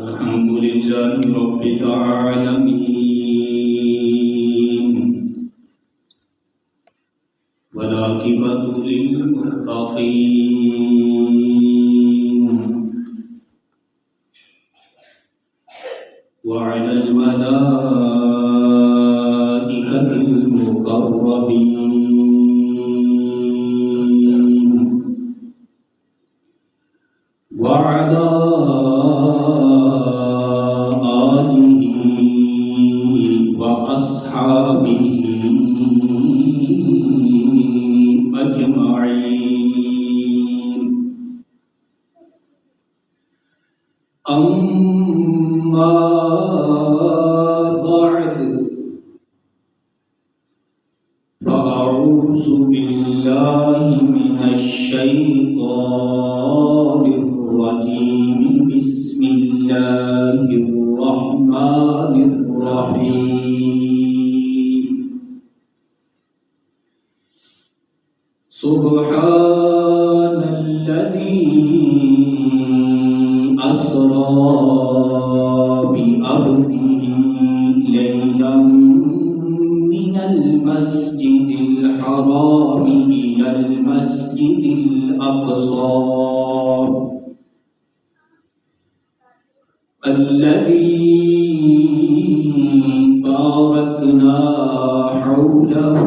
الحمد لله رب العالمين والعاقبة للمتقين وعلى الملائكة المقربين وعلى آله وأصحابه أجمعين. أما بعد فأعوذ بالله من الشيطان الرجيم. بسم الله الرحمن الرحيم. سبحان الذي أسرى بعبده ليلا من المسجد الحرام إلى المسجد الأقصى الذي باركنا حوله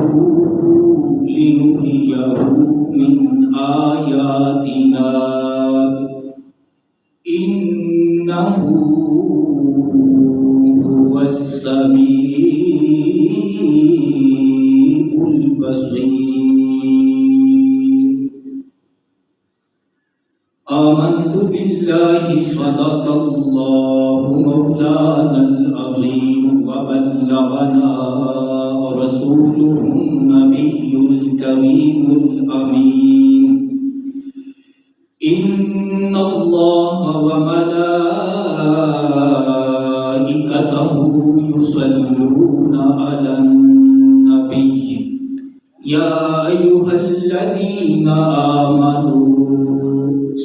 لنريه من آياتنا إنه هو السميع البصير. آمنت بالله صدق الله مولانا العظيم وبلغنا رسوله النبي الكريم الأمين. إن الله وملائكته يصلون على النبي يا أيها الذين آمنوا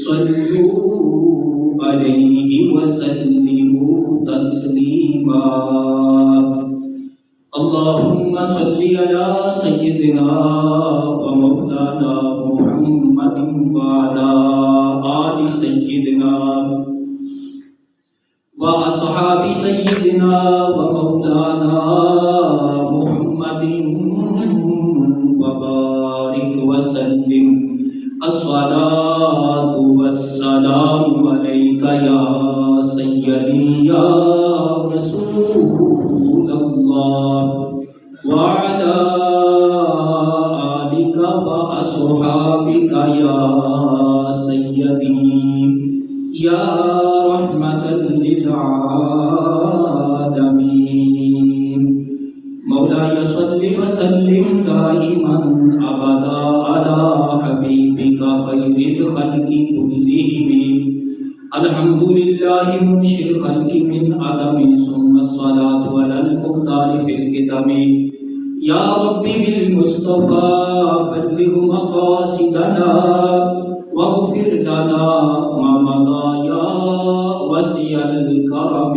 صلوا عليه وسلموا تسليما. اللهم صل على سيدنا ومولانا محمد وعلى آل سيدنا وأصحاب سيدنا ومولانا محمد وبارك وسلم. الصلاة والسلام عليك يا سيدي يا رسول الله وعلى آلك وأصحابك يا سيدي يا رحمة للعالمين. مولاي صل وسلم دائما أبدا على حبيبك خير الخلق كلهم. الحمد لله منشئ الخلق من عدم ثم الصلاة على المختار في القدم. يا رب بالمصطفى بلغ مقاصدنا واغفر لنا ما مضى يا وسع الكرم.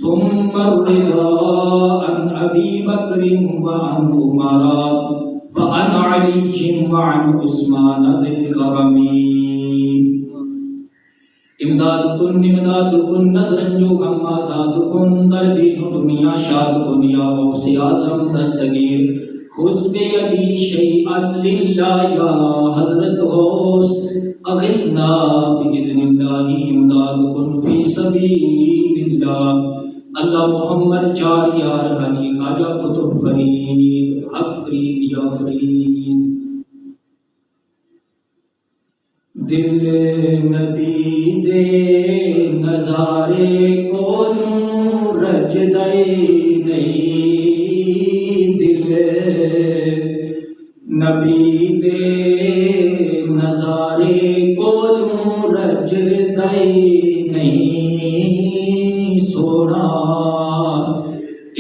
ثم الرضا عن أبي بكر وعن عمر وعن علي وعن عثمان ذي الكرم. امداد کن امداد کن نظرن جو غم آزاد کن در دین و دنیا شاد کن یا غوث اعظم دستگیر. خذ بیدی شیئا للہ یا حضرت غوث اغثنا باذن اللہ. امداد کن فی سبیل اللہ. اللہ محمد چار یار حاجی خواجہ قطب فرید حق فرید یا فرید. دل نبی دے نظارے کو رج دے نہیں. دل نبی دے نظارے کو رج دے نہیں. سونا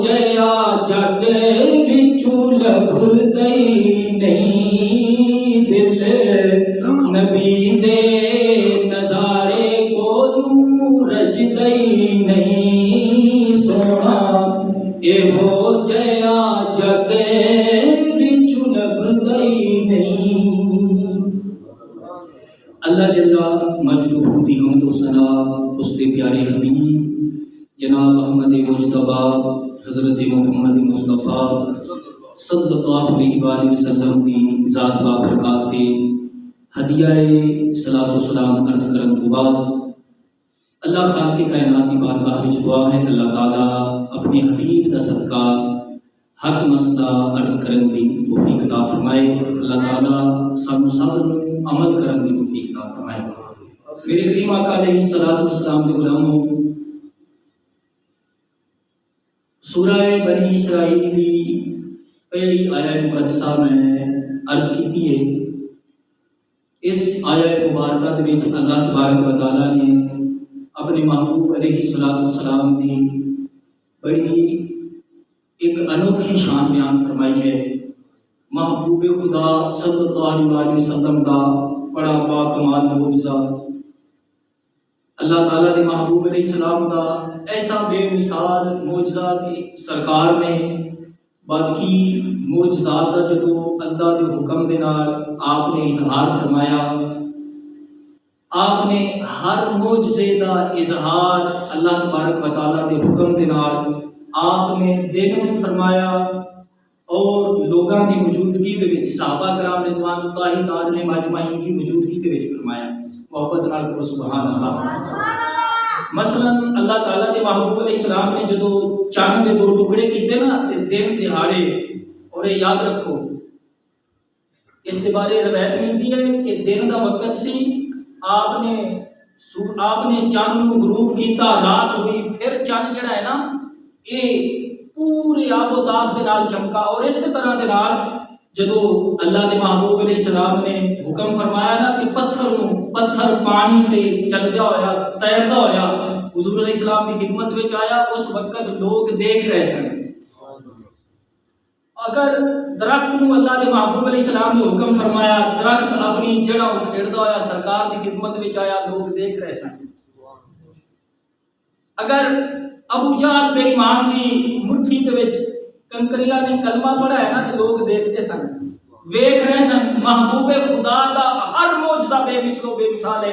جیا جگ وچوں لبھدا ہی نہیں دل نبی دے نظارے کولوں رجدا ہی نہیں سونا ایہو جیا جگ وچوں لبھدا ہی نہیں۔ اللہ جل مجدہ دی حمد و ثنا اس کے پیارے حبیب جناب احمد مجتبیٰ حضرت محمد مصطفیٰ صلی اللہ علیہ وآلہ وسلم کی ذات بابرکات ہدیہ صلاۃ و سلام عرض کرن تو بعد اللہ خالق کائنات کی بارگاہ وچ دعا ہے اللہ تعالیٰ اپنے حبیب دا صدقہ حق مسئلہ عرض کرن دی توفیق عطا فرمائے۔ اللہ تعالیٰ سب عمل کرن دی توفیق عطا فرمائے۔ میرے کریم آقا علیہ الصلوۃ والسلام دے غلاموں، سورہ بنی اسرائیل دی پہلی آیہ مقدسہ میں عرض کی ہے۔ اس آیہ مبارکہ دے وچ اللہ تبارک و تعالیٰ نے اپنے محبوب علیہ الصلوۃ والسلام دی بڑی ایک انوکھی شان بیان فرمائی ہے۔ محبوب خدا صلی اللہ علیہ وسلم دا بڑا با کمال معجزہ، اللہ تعالیٰ دے محبوب علیہ السلام دا ایسا بے مثال معجزہ کہ سرکار نے باقی معجزات دا جدو اللہ دے حکم دے نال آپ نے اظہار فرمایا، آپ نے ہر معجزے دا اظہار اللہ تبارک و تعالیٰ دے حکم دے نال آپ نے دن فرمایا اور لوگاں دی موجودگی دے وچ صحابہ کرام رضوان اللہ تعالی مجمعین کی موجودگی دے وچ فرمایا۔ محبت نال کہو سبحان اللہ۔ مثلا اللہ تعالیٰ دے محبوب علیہ السلام نے جدو چاند دے 2 ٹکڑے کیتے نا تے دن دہاڑے، اور یہ یاد رکھو اس کے بارے روایت ملتی ہے کہ دن دا وقت سی، آپ نے چاند نو غروب کیتا، رات ہوئی، پھر چاند جڑا ہے نا یہ پورے آب و تاب دے نال چمکا، اور اسی طرح دے نال جدو اللہ دے محبوب علیہ السلام نے حکم فرمایا نا کہ پتھر پانی تے چلدا ہویا تیردا ہویا حضور علیہ السلام کی خدمت وچ آیا، اس وقت لوگ دیکھ رہے سن۔ اگر درخت نو اللہ دے محبوب علیہ السلام نے حکم فرمایا، درخت اپنی جڑاں اکھیڑدا ہویا سرکار کی خدمت وچ آیا، لوگ دیکھ رہے سن۔ اگر ابو جہل بے ایمان دی مٹھی دے وچ کنکریا نے کلمہ پڑھا ہے نا تو لوگ دیکھتے سن، ویکھ رہے سن۔ محبوب خدا دا ہر معجزہ بے مثل و بے مثال ہے۔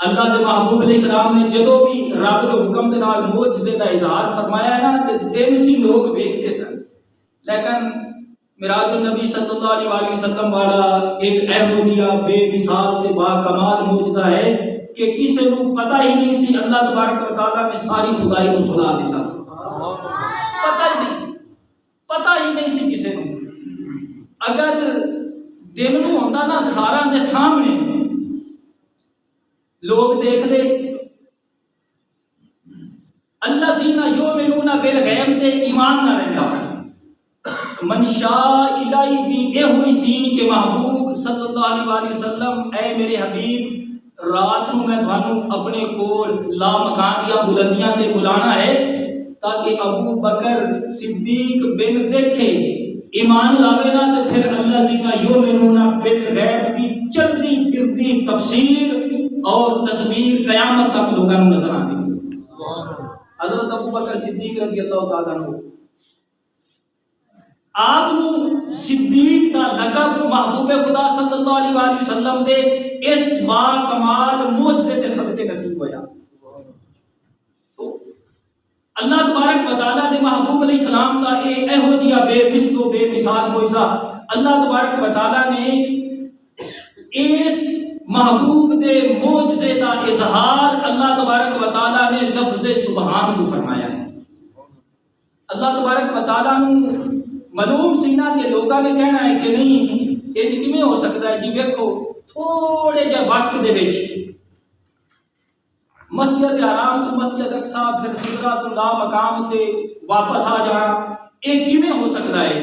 اللہ دے محبوب علیہ السلام نے جدو بھی رب دے حکم دے نال معجزے دا اظہار فرمایا ہے نا تے دن سی لوگ ویکھتے سن، لیکن میراج النبی صلی اللہ علیہ وسلم والا ایک احمدیہ بے مثال تے با کمال معجزہ ہے کہ کسی کو پتہ ہی نہیں سی اللہ تبارک و تعالیٰ نے ساری خدائی کو سنا دیتا سی، پتہ ہی نہیں سی کسی کو۔ اگر دن نو ہوندا نا سارا دے سامنے لوگ دیکھ دے، اللہ سینہ یؤمنون بالغیب تے ایمان نہ رہندا۔ منشاء الہی بھی اے ہوئی سی کہ محبوب صلی اللہ علیہ وسلم، اے میرے حبیب، رات نو میں تھانوں اپنے کول لا مکان دیا بلندیاں تے بلانا ہے تاکہ ابو بکر صدیق بن دیکھے، ایمان لاوے نا تو پھر اللہ زینا یؤمنون بالغیب کی چلتی پھرتی تفسیر اور تصویر قیامت تک لوگوں نظر آنے۔ حضرت ابو بکر صدیق رضی اللہ تعالیٰ عنہ، آپ صدیق دا لقب محبوب خدا صلی اللہ علیہ وسلم دے اس با کمال معجزے دے صدقے نصیب ہویا۔ اللہ تبارک و تعالیٰ دے محبوب علیہ السلام دا ایہو جیا بے مثل و بے مثال معجزہ اللہ تبارک و تعالیٰ نے اس محبوب دے معجزے دا اظہار اللہ تبارک و تعالیٰ نے لفظ سبحان کو فرمایا ہے۔ اللہ تبارک و تعالیٰ نے معلوم سینا کے لوگوں نے کہنا ہے کہ نہیں یہ کیویں ہو سکتا ہے جی، دیکھو تھوڑے جے وقت دے وچ مسجد حرام تو مسجد اقصی پھر سدرۃ اللہ مقام تے واپس آ جانا، یہ کیویں ہو سکتا ہے؟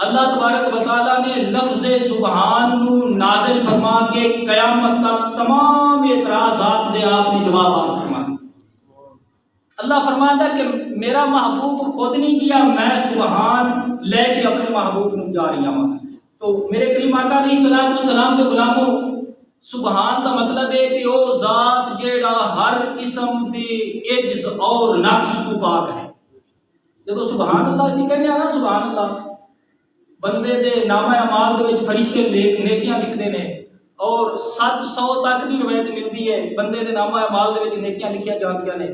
اللہ تبارک و تعالیٰ نے لفظ سبحان نو نازل فرما کے قیامت تک تمام اعتراضات دے آپ نے جوابات فرما۔ اللہ فرماتا ہے کہ میرا محبوب خود نہیں کیا، میں سبحان لے کے اپنے محبوب کو جا رہی ہوں۔ تو میرے کریم آقا علیہ الصلوۃ والسلام کے غلاموں، سبحان دا مطلب ہے کہ وہ ذات جیڑا ہر قسم دی عجز اور نقص تو پاک ہے۔ جدو سبحان اللہ اسی کہنے آنا سبحان اللہ، بندے دے نامہ اعمال دے وچ فرشتے نیکیاں لکھدے نے، اور 700 تک دی روایت ملتی ہے بندے دے نامہ اعمال دے وچ نیکیاں لکھیاں جاندیاں نے۔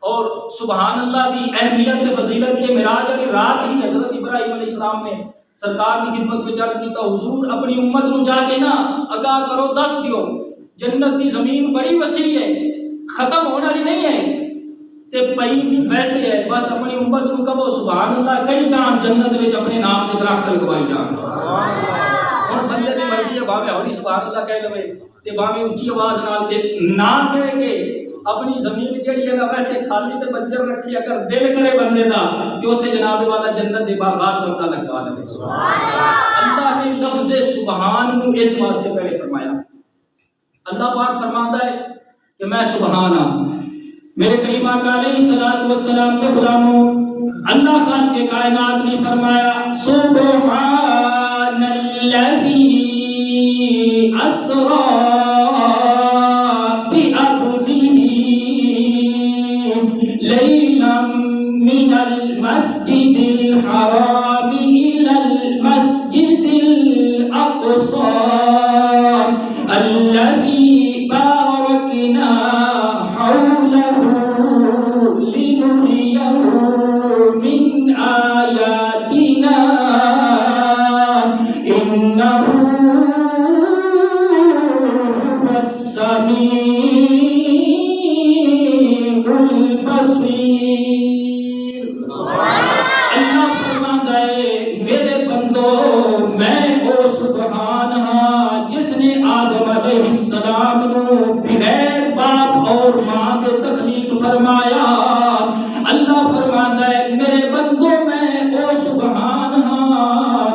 اور سبحان اللہ دی اہمیت تے فضیلت یہ معراج والی رات ہی حضرت ابراہیم علیہ السلام نے سرکار کی خدمت میں عرض کیتا، حضور اپنی امت نو جا کے نا آگاہ کرو، دس دیو جنت دی زمین بڑی وسیع ہے، ختم ہونے والی نہیں ہے تے پئی بھی ویسے ہے، بس اپنی امت نو کہو سبحان اللہ، کئی جان جنت وچ اپنے نام دے درخت لگوائی جان۔ اور بندے دی مرضی ہے، بھاویں ہولی سبحان اللہ کہہ لوے تے بھاویں اونچی آواز نال تے نہ کہے کہ اپنی زمین جہی ہے نا ویسے خالی تے بنجر رکھی، اگر دل کرے بندے دا کہ اوتھے جناب والا جنت دے باغات بندہ لگوا لے۔ اللہ نے لفظ سبحان نو اس واسطے پہلے فرمایا۔ اللہ پاک فرماتا ہے کہ میں سبحان ہوں۔ میرے کریم آقا علیہ الصلوۃ والسلام کے غلاموں، اللہ خالق کے کائنات نے فرمایا سبحان الذی اسری ليلا من المسجد الحرام إلى المسجد الأقصى الذي باركنا حوله لنريه من آياتنا إنه هو السميع اللہ فرماتا ہے میرے بندو میں او سبحان ہاں جس نے آدم علیہ السلام نو بغیر باپ اور ماں کے تخلیق فرمایا۔ اللہ فرماتا ہے میرے بندو میں او سبحان ہاں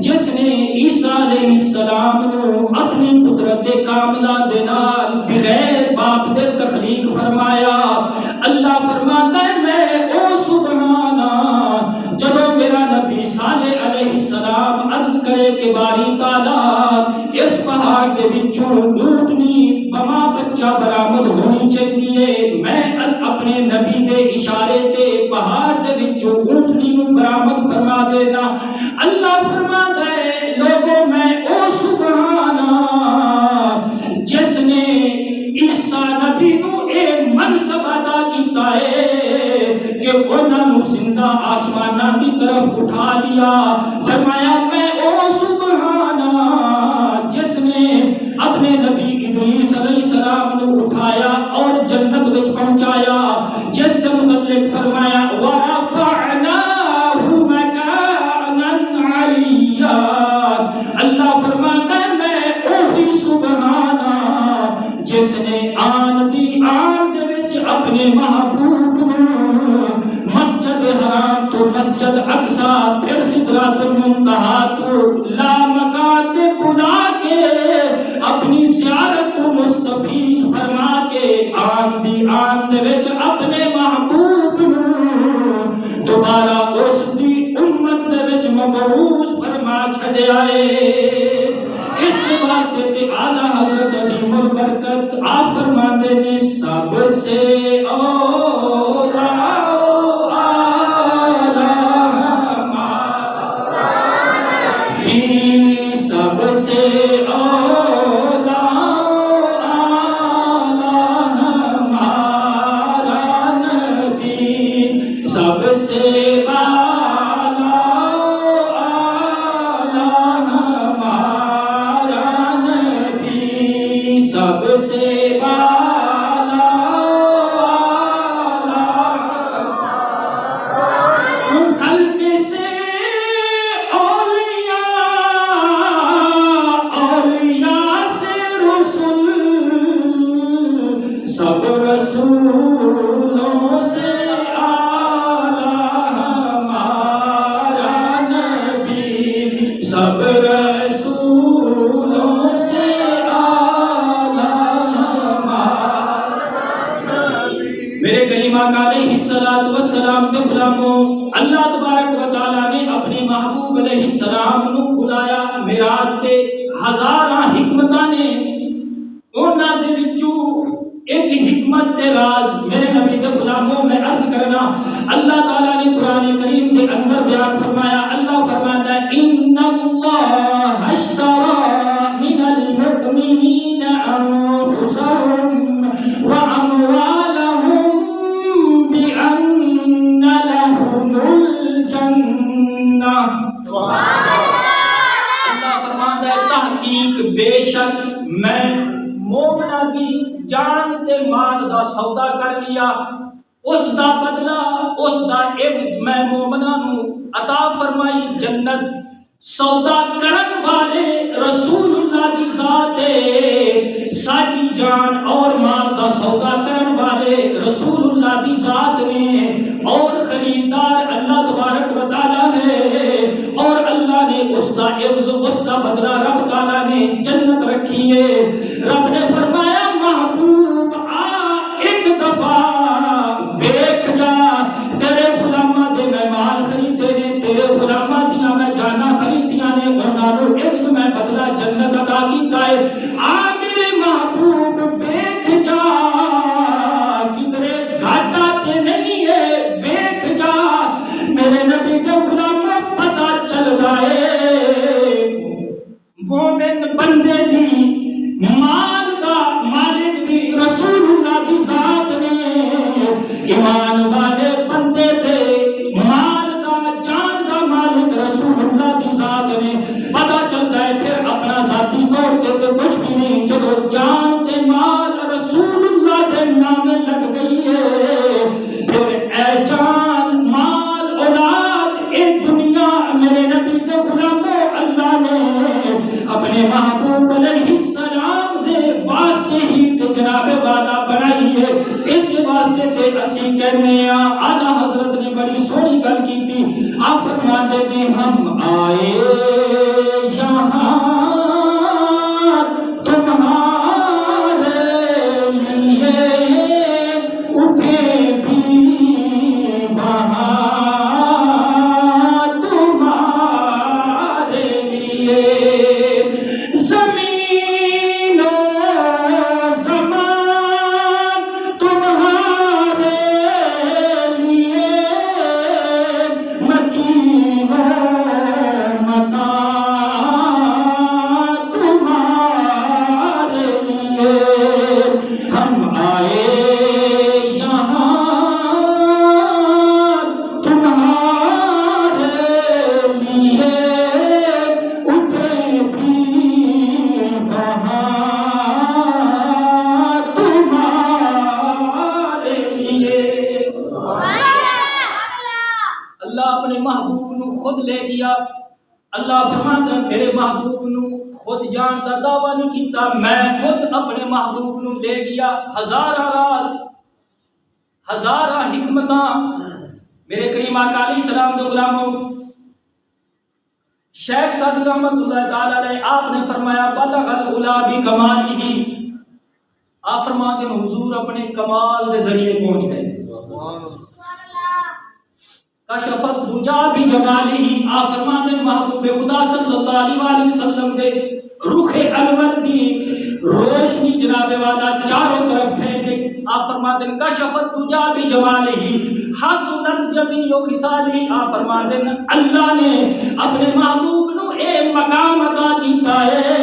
جس نے عیسیٰ علیہ السلام نو اپنی قدرت کاملہ دے نال بغیر باپ دے تخلیق فرمایا۔ اللہ فرماتا ہے میں او سبحان جدو میرا نبی صالح علیہ السلام عرض کرے کہ باری تعالیٰ اس پہاڑ دے وچوں اونٹنی بما بچہ برآمد ہونی چاہیے، میں اپنے نبی دے اشارے تے پہاڑ دے وچوں اونٹنی نو برآمد فرما دینا۔ اللہ فرماتا ہے لوگوں میں او سبحان جس نے عیسیٰ نبی نو اے منصب عطا کیتا ہے کہ انہاں نو زندہ آسماناں دی طرف اٹھا لیا۔ فرمایا میں او سبحان جس نے اپنے نبی ادریس علیہ السلام نو اٹھایا اور جنت وچ پہنچایا، جس کے متعلق فرمایا وَرَفَعْنَاهُ مَكَانًا عَلِيًّا۔ اللہ فرماتا ہے میں اوہی سبحان جس نے آن دی آن دے وچ اپنے محبوب مسجد حرام تو مسجد اقصی پھر سدرۃ المنتہا تو لامکان تے بلا کے اپنی زیارت تو مستفیض فرما کے آن دی آن دے وچ اپنے محبوب دوبارہ اس دی امت دے وچ مبعوث فرما چھڈیا ہے۔ اس واسطے تے اعلیٰ حضرت عظیم البرکت آپ فرماندے نے سب سے اولا سب سے اولا ہمارا نبی، سب سے بالا ہمارا نبی، سب سے بالا خلق سے سب رسولوں سے اعلیٰ ہمارا نبی، سب رسولوں سے اعلیٰ ہمارا نبی۔ میرے کریم آقا علیہ الصلوۃ والسلام کے غلاموں، اللہ تبارک و تعالیٰ نے اپنے محبوب علیہ السلام نو بلایا معراج تے، ہزاراں حکمتاں نے، انہاں دے وچوں ایک حکمت تے راز میرے نبی دے غلاموں میں عرض کرنا، اللہ تعالیٰ نے قرآن کریم کے اندر بیان فرمایا، اللہ فرماتا ہے ان اللہ اشترى من المؤمنین انفسهم واموالهم بان لهم الجنہ۔ اللہ فرماتا ہے تحقیق بے شک میں مومنہ دی جان تے مال دا سودا کر لیا، اس دا بدلہ اس دا عوض میں مومنہ نو عطا فرمائی جنت۔ سودا کرن والے رسول اللہ دی ذات ہے، ساڈی جان اور مال دا سودا کرن والے رسول اللہ دی ذات نے، اور خریدار اللہ تبارک و تعالیٰ ہے، اور اللہ نے اس دا عوض اس دا بدلہ رب تعالیٰ نے جنت رکھی ہے۔ رب نے فرمایا محبوب آ ایک دفعہ ویکھ جا، تیرے غلاماں دے میں مال خریدے نے، تیرے غلاماں دیاں میں جانا خریدیاں نے، انہاں نو عوض میں بدلہ جنت عطا کیتا ہے۔ آ میرے محبوب ویکھ جا، کدھرے گھاٹا تے نہیں ہے، ویکھ جا میرے نبی دے غلاموں، پتہ چل گئے مومن بندے دی مال دا مالک بھی رسول اللہ دی ذات نے، ایمان والے بندے دے مال دا جان دا مالک رسول اللہ دی ذات نے۔ پتہ چلتا ہے پھر اپنا ذاتی طور تے کچھ بھی نہیں، جب جان تے مال رسول اللہ دے نام لگ گئی ہے، پھر اے جان مال اولاد اے دنیا میرے نبی دے غلاموں، اللہ نے اپنے محبوب علیہ السلام دے واسطے ہی تے جناب والا بنائی ہے۔ اس واسطے تے اسی کہنے ہاں اعلیٰ حضرت نے بڑی سونی گل کی تھی، آپ فرماتے نے ہم آئے یہاں تمہارے لیے، اٹھے بھی وہاں تمہارے لیے، زمین و زمان تمہارے لیے، مکین و مکان تمہارے لیے، ہم آئے یہاں تمہارے لیے، اٹھے بھی وہاں تمہارے لیے۔ اللہ اپنے محبوب نو خود لے گیا۔ اللہ فرماتا ہے میرے محبوب نو خود جان دا دعویٰ نہیں کیتا، میں خود اپنے محبوب نو لے گیا۔ ہزارہ راز، ہزارہ حکمتاں میرے کریم آقا علیہ السلام دے غلاموں، شیخ سعدی رحمت اللہ تعالی علیہ آپ نے فرمایا بلغ العلا بکمالہ، آپ فرماتے ہیں حضور اپنے کمال دے ذریعے پہنچ گئے۔ کشفت دجا بجمالہ، آپ فرماتے ہیں محبوب خدا صلی اللہ علیہ وآلہ وسلم دے رخ انور دی روشنی جناب والا چاروں طرف پھیل گئی۔ آپ فرماتے ہیں کشفت دجا بجمالہ حسنت جمیع خصالہ، آپ فرماتے ہیں اللہ نے اپنے محبوب نو اے مقام عطا کیتا ہے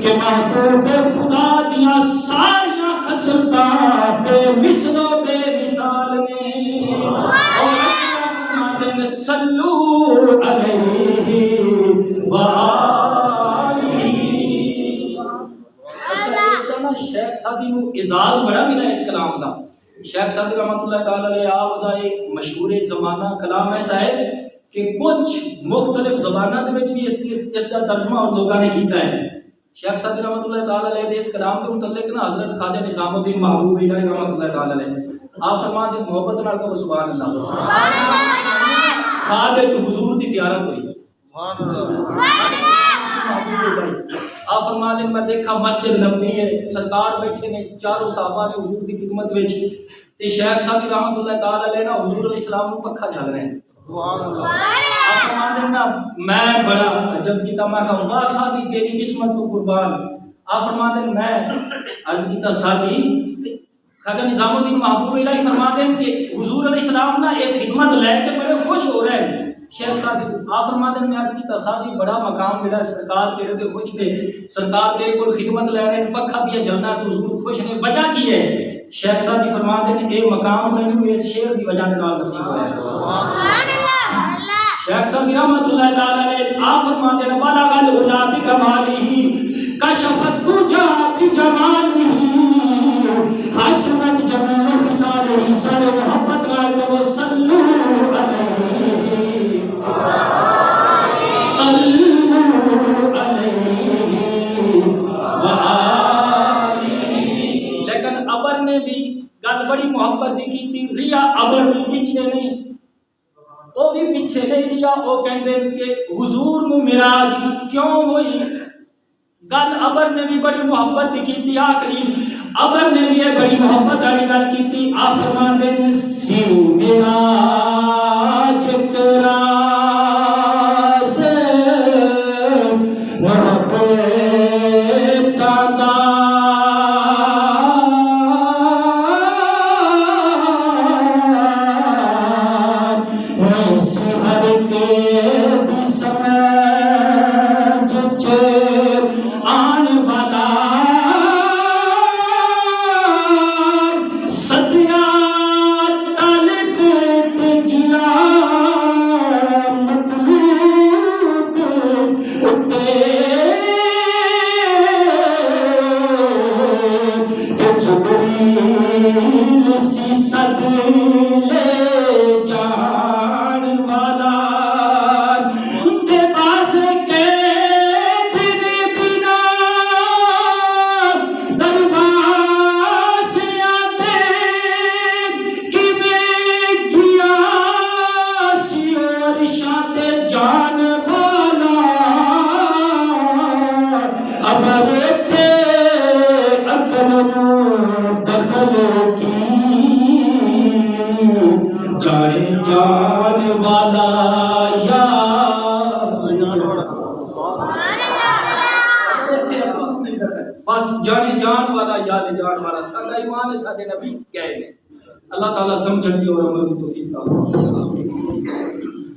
کہ محبوب خدا دیاں ساریاں خصلتاں بے مثل و بے مثال نے، اور صلو علیہ وآلہ۔ شیخ سعدی نو اعزاز بڑا ملا اس کلام دا۔ شیخ سعدی رحمت اللہ تعالی علیہ آپ دا ایک مشہور زمانہ کلام ایسا ہے کہ کچھ مختلف زبانوں دے وچ بھی اس دا ترجمہ اور لوگوں نے کیتا ہے۔ شیخ سعدی رحمت اللہ تعالی علیہ دے اس کلام کے متعلق نا حضرت خواجہ نظام الدین محبوب الہی رحمت اللہ تعالی علیہ آپ فرماتے ہیں محبت نال کہو سبحان اللہ، سبحان اللہ، خواب وچ حضور دی زیارت ہوئی، سبحان اللہ، آپ فرما دیں میں دیکھا مسجد نبوی ہے، سرکار بیٹھے نے، چاروں صحابہ نے حضور کی خدمت وچ، تے شیخ صاحب رحمۃ اللہ تعالی علیہ نا حضور علیہ السلام کو پکھا جھل رہے ہیں۔ آپ فرما دیں نا میں بڑا عجب کیتا، میں کہا واہ سادی تیری قسمت تو قربان۔ آپ فرما دیں میں عرض کیتا سادی، خواجہ نظام الدین محبوب الہی فرما دیں کہ حضور علیہ السلام نا ایک خدمت لے کے بڑے خوش ہو رہے ہیں شیخ سادی۔ آپ فرما دیں میں عرض کیتا سادی بڑا مقام ملا، سرکار تیرے تے خوش نے، سرکار تیرے کو خدمت لے رہے ہیں، پکھا پیا جلنا تو حضور خوش نے، وجہ کی ہے؟ شیخ سادی فرما دیں اے مقام مینوں اس شعر دی وجہ نال نصیب ہوا ہے۔ سبحان اللہ۔ شیخ سادی رحمۃ اللہ تعالی علیہ آپ فرما دیں بلغ العلا بکمالہ کشف الدجا بجمالہ حسنت جمیع خصالہ، سارے محبت نال کہو صلو علیہ صلو علیہ وآلہ۔ لیکن ابر نے بھی گل بڑی محبت دی کی تھی، ریا ابر بھی پیچھے نہیں، وہ بھی پیچھے نہیں ریا، وہ کہندے کہ حضور نو معراج کیوں ہوئی، گل ابر نے بھی بڑی محبت دی کی تھی، آخری ابر نے بھی یہ بڑی محبت والی گل کی تھی۔ آپ فرماندے ہیں سیو معراج کرا سے محبت دا سہر کے دسمے آن والا سدیا طالب گیا مطلوب اتے جبریل سی صد لے جان والا دے باز کے دن بنا دروازے آتے کہ میں گیا سی اور شاط جان والا ابر تھے عقل دخل کی جانے جان والا یا بس جانے جان والا یاد جان والا سارا ایمان ہے، سارے نبی گئے نے۔ اللہ تعالیٰ سمجھن دی اور عمل کی توفیق عطا فرمائے۔